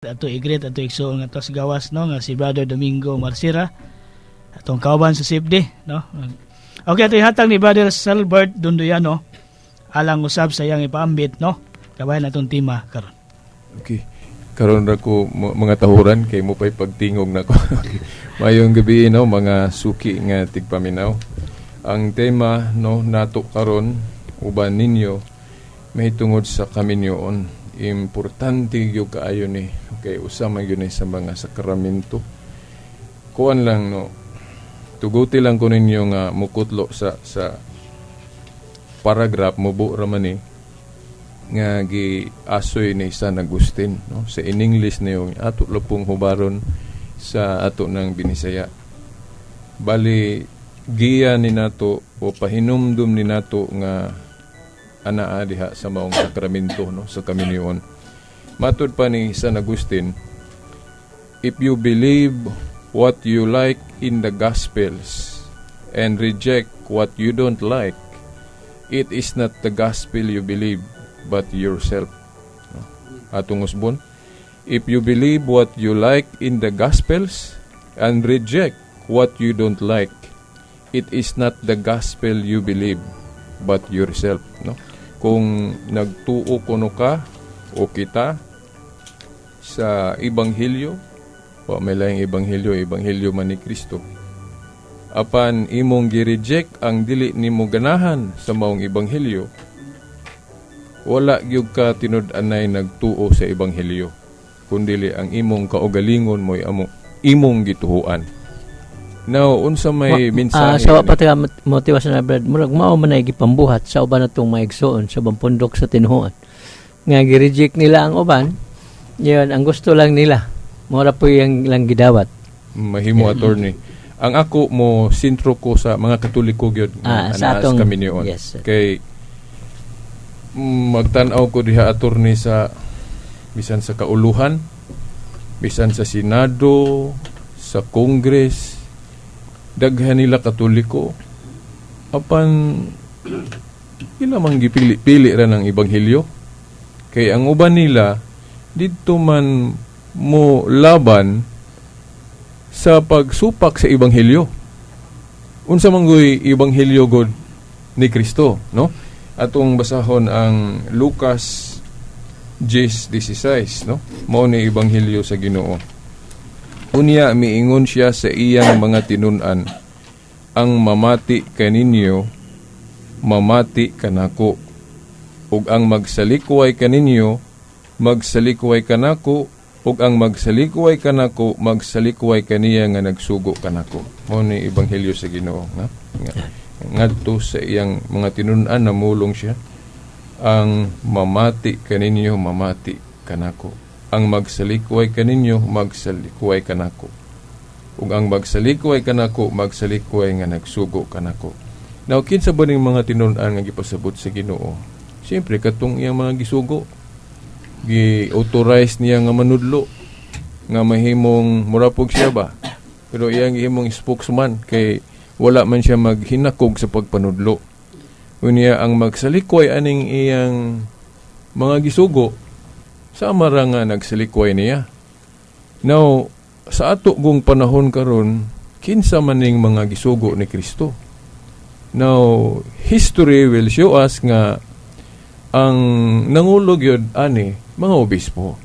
Ato igreet ato igsoon nga tos gawas no nga si Brother Domingo Marcira atong kauban sa CFD no. Okay, ato ihatag ni Brother Salbert Dunduyano alang usab sa iyang ipaambit no. Kabayan atong tema karon. Okay. Karon ra ko mga tahuran kay mo pay pagtingog nako. Mayong gabi no mga suki nga tigpaminaw. Ang tema no nato karon uban ninyo may tungod sa kaminyoon. Importante yung kaayo ni okay, usama yun sa mga sakramento. Kuan lang no, tuguti lang ko ninyo nga mukutlo sa paragraph mubo raman ni nga gi asoy ni San Agustin no sa in English niyo ato lapong hubaron sa ato ng Binisaya. Bali giya ni nato o pahinumdum ni nato nga anaa diha sa maong sakramento no sa kaminyoon. Matud pa ni San Agustin, if you believe what you like in the Gospels and reject what you don't like, it is not the gospel you believe but yourself. No? Atong usbon, if you believe what you like in the Gospels and reject what you don't like, it is not the gospel you believe but yourself. No? Kung nagtuo kuno ka o kita sa Ebanghelyo, o may laing Ebanghelyo man ni Kristo, apan imong gi-reject ang dili nimo ganahan sa maong Ebanghelyo, wala gyud ka tinud-anay nagtuo sa Ebanghelyo, kundili ang imong kaugalingon mo'y imong gituhuan. Now, unsa may mensahe? Sa pati motivasyon na brad, murag mao man ay gipambuhat sa uban natong maigsoon sa bampundok sa tinuhuan. Nga gi-reject nila ang uban, yun, ang gusto lang nila. Mura po yung lang gidawat. Mahimo attorney. Ang ako mo sintro ko sa mga Katoliko gyud sa atong kaminyoon. Yes, kay magtan-aw ko diha attorney sa bisan sa kauluhan, bisan sa Senado, sa Congress, daghan nila Katoliko. Apan ila man gipili ra ng Ebanghelyo. Kay ang uban nila dito man mo laban sa pagsupak sa Ebanghelyo. Unsa man goy Ebanghelyo god ni Kristo, no? Atong basahon ang Lucas 10:16, no? Mao ni Ebanghelyo sa Ginoo. Unya miingon siya sa iyang mga tinun-an, ang mamati kaninyo, mamati kanako. Ug ang magsalikway kaninyo, magsalikway kanako. Ug ang magsalikway kanako, magsalikway kaniya nga nagsugo kanako. Mao ni Ebanghelyo sa Ginoo, nga ngadto sa iyang mga tinun-an namulong siya, ang mamati kaninyo, mamati kanako. Ang magsalikway kaninyo, magsalikway kanako. Ug ang magsalikway kanako, magsalikway nga nagsugo kanako. Now, kinsa ba ning mga tinun-an nga gipasabot sa Ginoo? Siyempre, katong iyang mga gisugo, gi-authorize niya nga manudlo, nga mahimong murapog siya ba? Pero iyang himong spokesman, kay wala man siya maghinakog sa pagpanudlo. Unya, ang magsalikway aning iyang mga gisugo, sama ra nga nagsalikway niya. Now, sa ato gong panahon karon, kinsa man ning mga gisugo ni Kristo? Now, history will show us nga ang nangulog yun, mga obispo.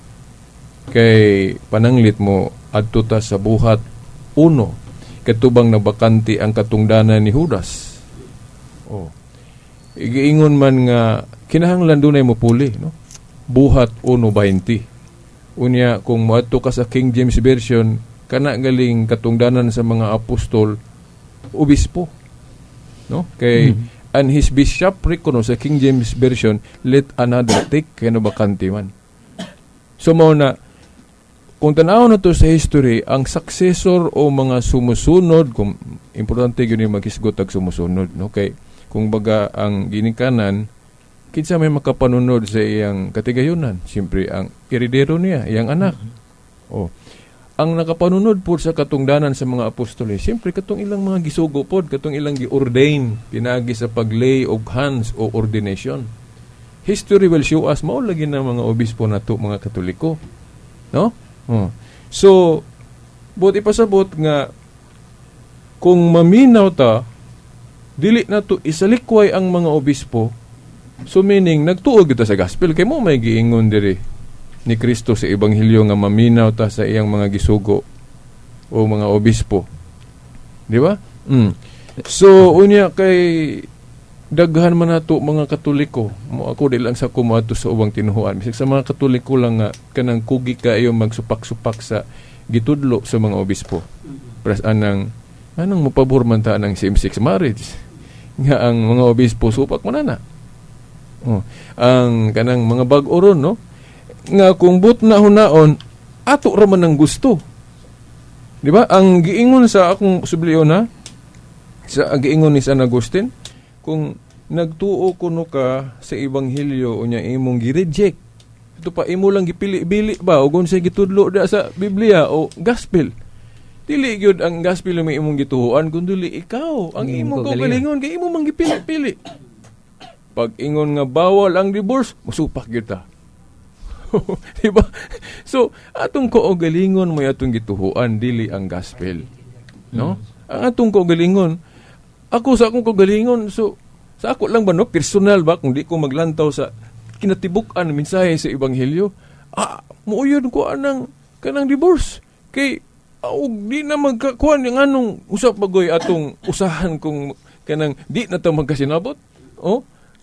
Kay pananglit mo, adto ta sa buhat 1, katubang nabakanti ang katungdanan ni Judas. Igiingon man nga, kinahanglan dunay mo puli, no? Buhat 1:20. Unya, kung moadto ka sa King James Version, kana galing katungdanan sa mga apostol, obispo. No? Kay and his bishopric kuno sa King James Version, let another take, kaya bakanti man. So mao na, kung tanaw na to sa history, ang successor o mga sumusunod, kung importante yun yung maghisgot ag sumusunod, no? Kay kung baga ang ginikanan, kinsa may makapanunod sa iyang katigayunan, siyempre ang heredero niya, iyang anak. Ang nakapanunod po sa katungdanan sa mga apostoles, siyempre katong ilang mga gisugo pod, katong ilang gi-ordain, pinagi sa paglay og hands o ordination. History will show us, maulagi na mga obispo na to, mga Katoliko. No? So, buti pasabot nga, kung maminaw ta, dili na to isalikway ang mga obispo, so meaning, nagtuog ito sa gospel, kay mo may giingon diri ni Kristo sa Ebanghelyo nga maminaw ta sa iyang mga gisugo o mga obispo. Di ba? So, unya kay daghan man nato mga Katoliko, mo ako di lang sa kumato sa ubang tinuhuan. Bisag sa mga Katoliko lang nga kanang kugi kayo magsupak-supak sa gitudlo sa mga obispo. Pres anang mapabor man ta ng same-sex marriage. Nga ang mga obispo supak man na. Ang kanang mga bag-o ron, no? Nga kung but na hunaon, ato raman ang gusto. Di ba? Ang giingon sa akong subliyon na, ang giingon ni San Agustin, kung nagtuo kuno ka sa Ebanghelyo o niya imong gi-reject, ito pa, imo lang gipili-bili ba o kung siya gitudlo da sa Biblia o Gospel. Dili gyud ang Gospel may imong gituhuan, kundi ikaw, ang imong kaugalingon, kay imo mang gipili-pili. Pag ingon nga bawal ang divorce, musupak gyud ta. Diba? So, atong kaugalingon mo atong gituhuan, dili ang Gospel. No? Ang atong kaugalingon, ako sa akong kaugalingon, so, sa ako lang ba, no? Personal ba, kung di ko maglantaw sa kinatibuk-an mensahe sa Ebanghelyo, muuyod ko kanang divorce. Kay, di na magkakuan yung anong usap bagoy atong usahan kung kanang di na ito magkasinabot.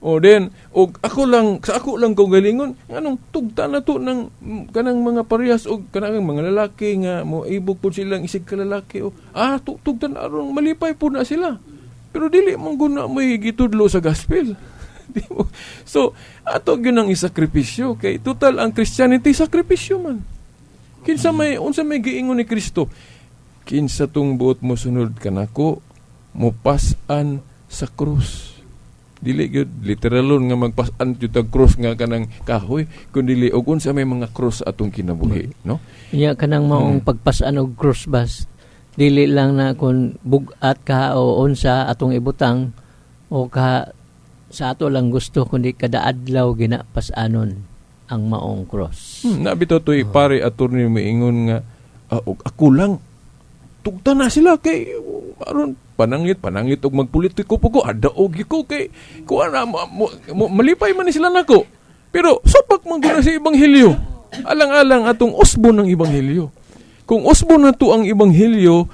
O then, sa ako lang kaugalingon, anong tugta na to ng kanang mga parehas o kanang mga lalaki nga mo ibog po silang isig ka lalaki tugta na aron malipay po na sila. Pero dili mong guna mo gitudlo sa gospel. So, ato yun ang isakripisyo. Kay total ang Christianity, sakripisyo man. Unsa may giingon ni Kristo, kinsa tong buot mo sunod kanako, mo pasan sa krus. Dili gyud literalon nga magpasan jud tag cross nga kanang kahoy, kundi og unsa may mga cross atong kinabuhi, no? Iya kanang maong pagpasan og cross bas. Dili lang na kun bugat ka o unsa atong ibutang o ka sa ato lang gusto, kundi kada adlaw ginapasanon ang maong cross. Nabito to'y pare attorney maingon nga ako lang tugta na sila kay aron panangit og magpolitiko po ko adaog ko kay kuan malipay man ni sila nako. Pero supak man guna sa Ebanghelyo. Alang-alang atong usbon ng Ebanghelyo. Kung usbon na to ang Ebanghelyo,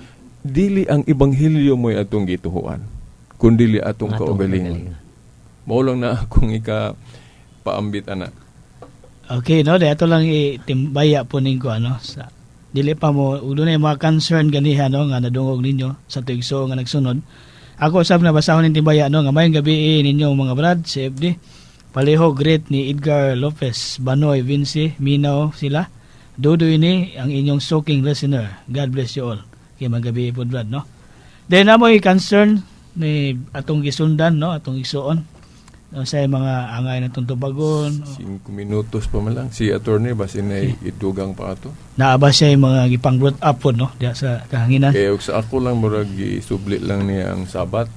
dili ang Ebanghelyo mo'y atong gituhuan, kundi atong kaugalingon. Mao lang na akong paambit ana. Okay, no, dato lang itimbaya po ninyo sa dili pa mo ulo na mga concern ganiha no nga nadungog ninyo sa tuigso nga nagsunod. Ako sab na basahon ning timbaya no nga mayong gabi ninyo mga brad sa FD. Paleho great ni Edgar Lopez, Banoy, Vinci, Minaw sila. Dudoy ni ang inyong soaking listener. God bless you all. Kay magabi po brad no. Then amoy concern ni atong gisundan no, atong igsuon. Sa mga angay na tuntubagon 5 minutos pa man lang si attorney basin ay idugang pa ato naaba siya yung mga gipang brought up po no diya sa kahanginan kaya sa ako lang murag isubli lang niya ang sabat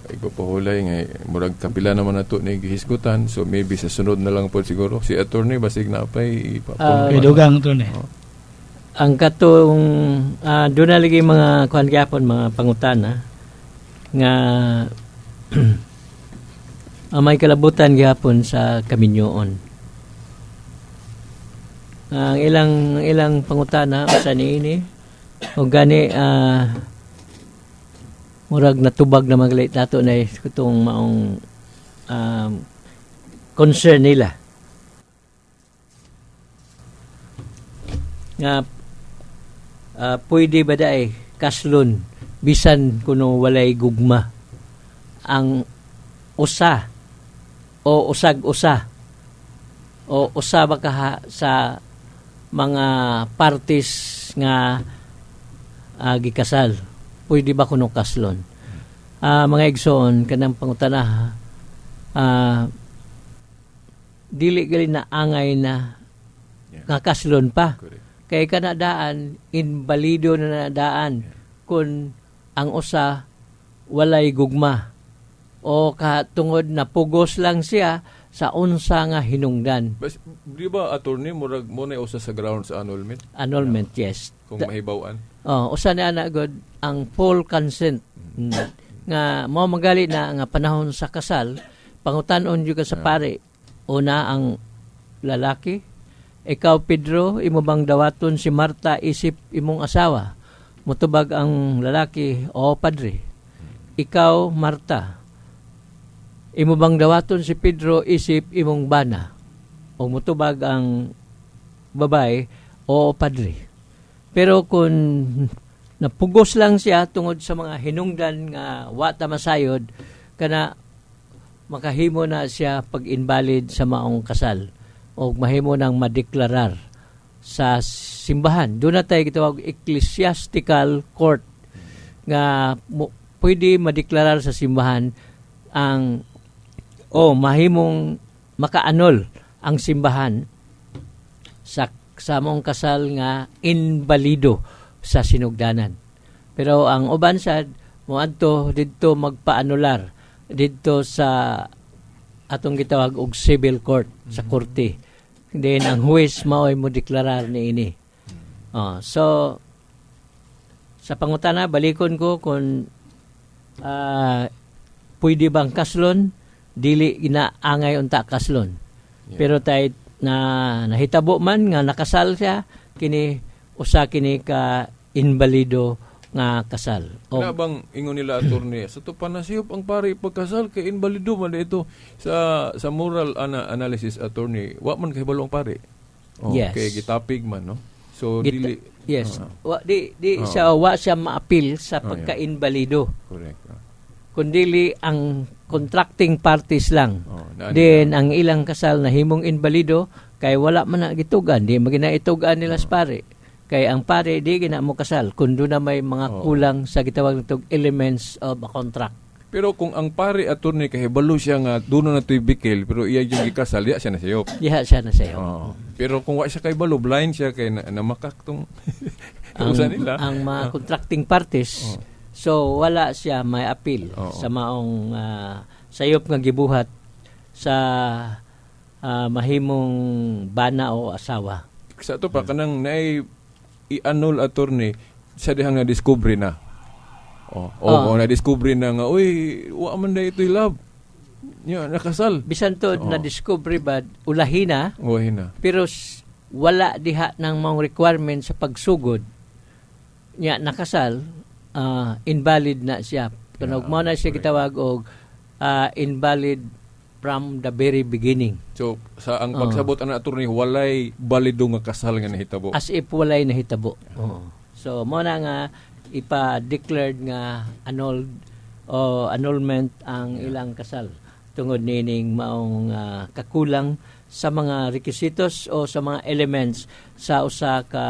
ipapahulay nga murag kapila naman nato ni gihisgutan, so maybe sa sunod na lang po siguro si attorney basig na pay idugang attorney ang katong doon na lagi mga kuhan gyapon mga pangutana nga may kalabutan gyapon sa kaminyoon. Ang ilang pangutana sa niini o gani murag natubag na maglait nato na itong maong concern nila. Nga pwede ba daay kaslon bisan kuno walay gugma ang usa o usag-usa o usa ba ka sa mga parties nga gikasal, pwede ba kuno kaslon? Mga igsoon kanang pangutana dili gali na angay na nga kaslon pa. Kay kanadaan invalido na nadaan kun ang usa walay gugma o katungod na pugos lang siya sa unsa nga hinungdan. Bas, di ba, attorney, murag mo na usa sa ground sa annulment? Annulment, yes. Kung mahibawan. Usa na ana god ang full consent. Nga mao magali na nga panahon sa kasal, pangutan-on jud ka sa pare. Una ang lalaki, ikaw Pedro, imo bang dawaton si Marta isip imong asawa? Mutubag ang lalaki, o padre. Ikaw Marta, imo bang dawaton si Pedro isip imong bana? O mutubag ang babae, o padre. Pero kung napugos lang siya tungod sa mga hinungdan nga wa ta masayod, kana makahimo na siya pag-invalid sa maong kasal o mahimo nang madeklarar sa simbahan. Doon na tayo gitawag ecclesiastical court nga pwede madeklarar sa simbahan ang mahimong makaanol ang simbahan sa maong kasal nga invalido sa sinugdanan. Pero ang uban sad moadto didto magpaanular didto sa atong gitawag og civil court sa korte. Then ang huwes maoy mo deklarar niini. So sa pangutana balikon ko kung pwede bang kaslon, dili ginaangay unta kaslon. Pero tay na nahitabo man nga nakasal siya kini usa kini ka invalido nga kasal. Kaya bang ingon nila attorney, sa to panasiyop ang pare pagkasal kay invalido man ito sa moral analysis attorney, wa man kahibalo ang pare. Yes. Kay gitapig man no. So dili yes. Siya wa siya maapil sa pagka-invalido. Correct. Kundili ang contracting parties lang. Then ang ilang kasal na himong invalido kay wala man na gitugan, di maginaitugan nila sa pare. Kay ang pare di gina mo kasal kundo na may mga kulang sa gitawag nitong elements of a contract. Pero kung ang pare attorney kahibalo siya nga duno na to'y bikil pero iya yung gikasal, diya siya na sayop. Diha siya na sayop. Pero kung wa siya kahibalo, blind siya kay namakak tong usa nila. Ang mga contracting parties, so wala siya may appeal sa maong sayop nga gibuhat sa mahimong bana o asawa. Sa to pa kanang i-annul attorney sa dihang na-discovery na. Na-discovery na nga, uy, wa man na ito'y love. Nakasal. Bisan to na-discovery ba, ulahin na. Pero wala diha ng mga requirement sa pagsugod. Nakasal, invalid na siya. Kung mo na siya gitawag og invalid from the very beginning. So, sa ang pagsabot ang attorney, walay balido nga kasal nga nahitabo. As if walay nahitabo. So, mo na nga ipa-declared nga annulled o annulment ang ilang kasal tungod nining maong kakulang sa mga requisitos o sa mga elements sa usa ka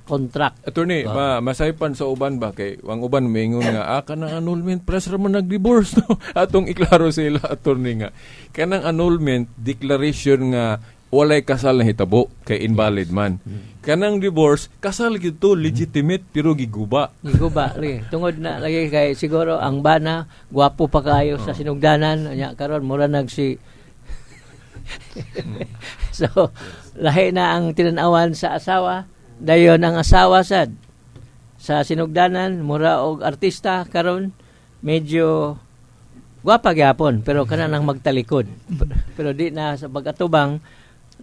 contract. Attorney, masaypan sa uban ba kay ang uban maingon nga kanang annulment press ra man nag-divorce no. Atong iklaro sila attorney nga kanang annulment declaration nga walay kasal na hitabo kay invalid man. Kanang divorce kasal gyud to legitimate pero giguba. Tungod na lagi kay siguro ang bana gwapo pa kayo sa sinugdanan nya karon mura nagsi so, lahi na ang tinanawan sa asawa. Dayon ang asawa sad sa sinugdanan, mura og artista karon medyo gwapa gyapon pero kana nang magtalikod. Pero di na sa pag-atubang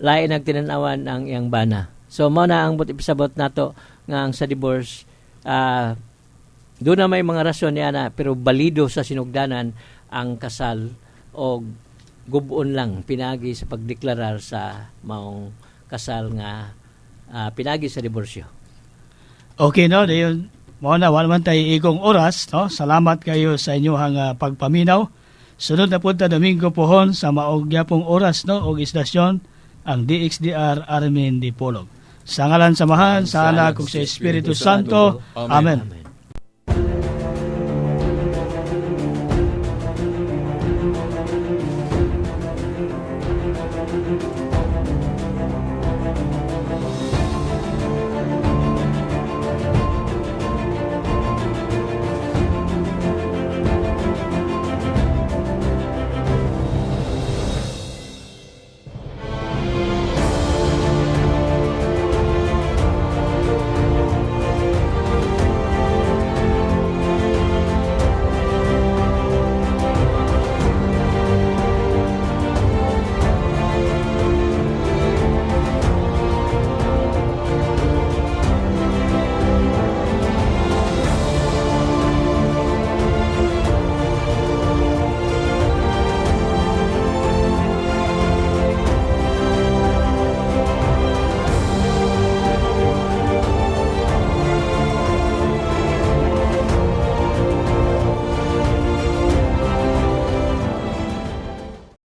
lahi nang tinanawan ang iyang bana. So mao na ang buti-pisabot nato nga ang sa divorce doon na may mga rason niya na pero balido sa sinugdanan ang kasal o gubon lang pinagi sa pagdeklarar sa maong kasal nga pinagi sa diborsyo. Okay no, dayon mo na wala man tayo igong oras no. Salamat kayo sa inyong pagpaminaw. Sunod na punta Domingo pohon sa maog gyapong oras no og istasyon ang DXDR Armin Dipolog. Sa ngalan samahan sa anak ug sa Espiritu Santo. Amen.